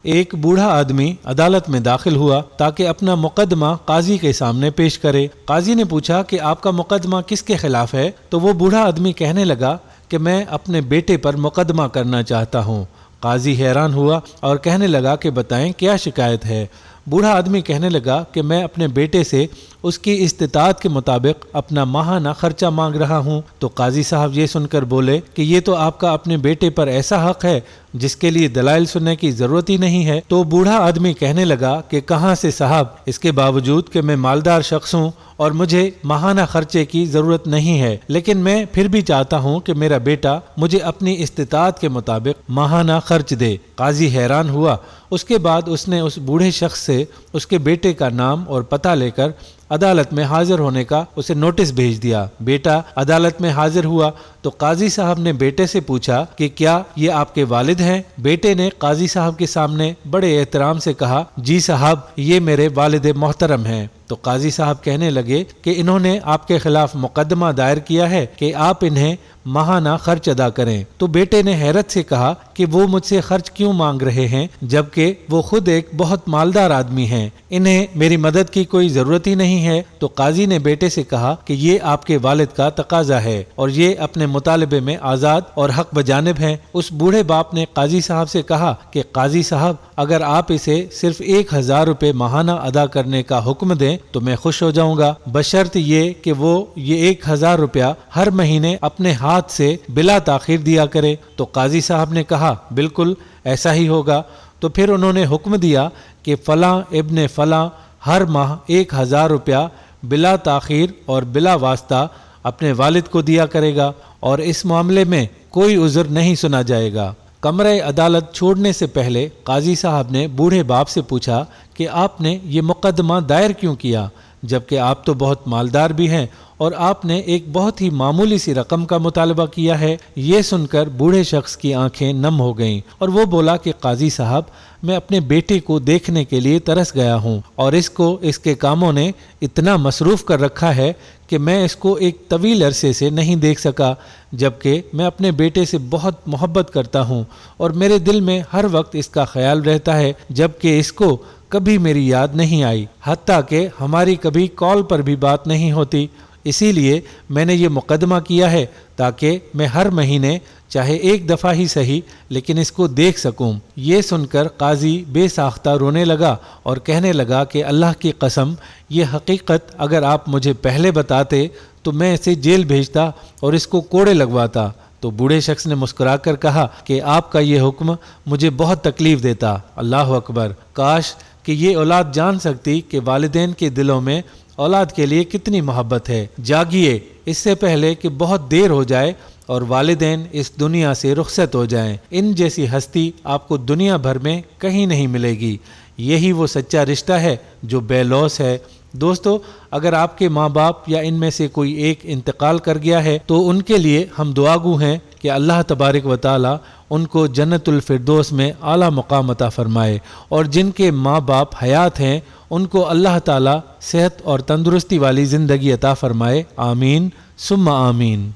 ایک بوڑھا آدمی عدالت میں داخل ہوا تاکہ اپنا مقدمہ قاضی کے سامنے پیش کرے۔ قاضی نے پوچھا کہ آپ کا مقدمہ کس کے خلاف ہے؟ تو وہ بوڑھا آدمی کہنے لگا کہ میں اپنے بیٹے پر مقدمہ کرنا چاہتا ہوں۔ قاضی حیران ہوا اور کہنے لگا کہ بتائیں کیا شکایت ہے؟ بوڑھا آدمی کہنے لگا کہ میں اپنے بیٹے سے اس کی استطاعت کے مطابق اپنا ماہانہ خرچہ مانگ رہا ہوں۔ تو قاضی صاحب یہ سن کر بولے کہ یہ تو آپ کا اپنے بیٹے پر ایسا حق ہے جس کے لیے دلائل سننے کی ضرورت ہی نہیں ہے۔ تو بوڑھا آدمی کہنے لگا کہ کہاں سے صاحب، اس کے باوجود کہ میں مالدار شخص ہوں اور مجھے ماہانہ خرچے کی ضرورت نہیں ہے، لیکن میں پھر بھی چاہتا ہوں کہ میرا بیٹا مجھے اپنی استطاعت کے مطابق ماہانہ خرچ دے۔ قاضی حیران ہوا۔ اس کے بعد اس نے اس بوڑھے شخص سے اس کے بیٹے کا نام اور پتہ لے کر عدالت میں حاضر ہونے کا اسے نوٹس بھیج دیا۔ بیٹا عدالت میں حاضر ہوا تو قاضی صاحب نے بیٹے سے پوچھا کہ کیا یہ آپ کے والد ہیں؟ بیٹے نے قاضی صاحب کے سامنے بڑے احترام سے کہا، جی صاحب، یہ میرے والد محترم ہیں۔ تو قاضی صاحب کہنے لگے کہ انہوں نے آپ کے خلاف مقدمہ دائر کیا ہے کہ آپ انہیں ماہانہ خرچ ادا کریں۔ تو بیٹے نے حیرت سے کہا کہ وہ مجھ سے خرچ کیوں مانگ رہے ہیں جبکہ وہ خود ایک بہت مالدار آدمی ہیں، انہیں میری مدد کی کوئی ضرورت ہی نہیں ہے۔ تو قاضی نے بیٹے سے کہا کہ یہ آپ کے والد کا تقاضا ہے اور یہ اپنے مطالبے میں آزاد اور حق بجانب ہیں۔ اس بوڑھے باپ نے قاضی صاحب سے کہا کہ قاضی صاحب، اگر آپ اسے صرف 1000 روپے ماہانہ ادا کرنے کا حکم دیں تو میں خوش ہو جاؤں گا، بشرط یہ کہ وہ یہ 1000 روپیہ ہر مہینے اپنے ہاتھ سے بلا تاخیر دیا کرے۔ تو قاضی صاحب نے کہا بالکل ایسا ہی ہوگا۔ تو پھر انہوں نے حکم دیا کہ فلاں ابن فلاں ہر ماہ 1000 روپیہ بلا تاخیر اور بلا واسطہ اپنے والد کو دیا کرے گا اور اس معاملے میں کوئی عذر نہیں سنا جائے گا۔ کمرہ عدالت چھوڑنے سے پہلے قاضی صاحب نے بوڑھے باپ سے پوچھا کہ آپ نے یہ مقدمہ دائر کیوں کیا جبکہ آپ تو بہت مالدار بھی ہیں اور آپ نے ایک بہت ہی معمولی سی رقم کا مطالبہ کیا ہے؟ یہ سن کر بوڑھے شخص کی آنکھیں نم ہو گئیں اور وہ بولا کہ قاضی صاحب، میں اپنے بیٹے کو دیکھنے کے لیے ترس گیا ہوں اور اس کو اس کے کاموں نے اتنا مصروف کر رکھا ہے کہ میں اس کو ایک طویل عرصے سے نہیں دیکھ سکا، جبکہ میں اپنے بیٹے سے بہت محبت کرتا ہوں اور میرے دل میں ہر وقت اس کا خیال رہتا ہے، جبکہ اس کو کبھی میری یاد نہیں آئی، حتیٰ کہ ہماری کبھی کال پر بھی بات نہیں ہوتی۔ اسی لیے میں نے یہ مقدمہ کیا ہے تاکہ میں ہر مہینے چاہے ایک دفعہ ہی صحیح لیکن اس کو دیکھ سکوں۔ یہ سن کر قاضی بے ساختہ رونے لگا اور کہنے لگا کہ اللہ کی قسم، یہ حقیقت اگر آپ مجھے پہلے بتاتے تو میں اسے جیل بھیجتا اور اس کو کوڑے لگواتا۔ تو بوڑھے شخص نے مسکرا کر کہا کہ آپ کا یہ حکم مجھے بہت تکلیف دیتا۔ اللہ اکبر! کاش کہ یہ اولاد جان سکتی کہ والدین کے دلوں میں اولاد کے لیے کتنی محبت ہے۔ جاگیے اس سے پہلے کہ بہت دیر ہو جائے اور والدین اس دنیا سے رخصت ہو جائیں۔ ان جیسی ہستی آپ کو دنیا بھر میں کہیں نہیں ملے گی۔ یہی وہ سچا رشتہ ہے جو بے لوث ہے۔ دوستو، اگر آپ کے ماں باپ یا ان میں سے کوئی ایک انتقال کر گیا ہے تو ان کے لیے ہم دعا گو ہیں کہ اللہ تبارک و تعالی ان کو جنت الفردوس میں اعلیٰ مقام عطا فرمائے، اور جن کے ماں باپ حیات ہیں ان کو اللہ تعالی صحت اور تندرستی والی زندگی عطا فرمائے۔ آمین ثم آمین۔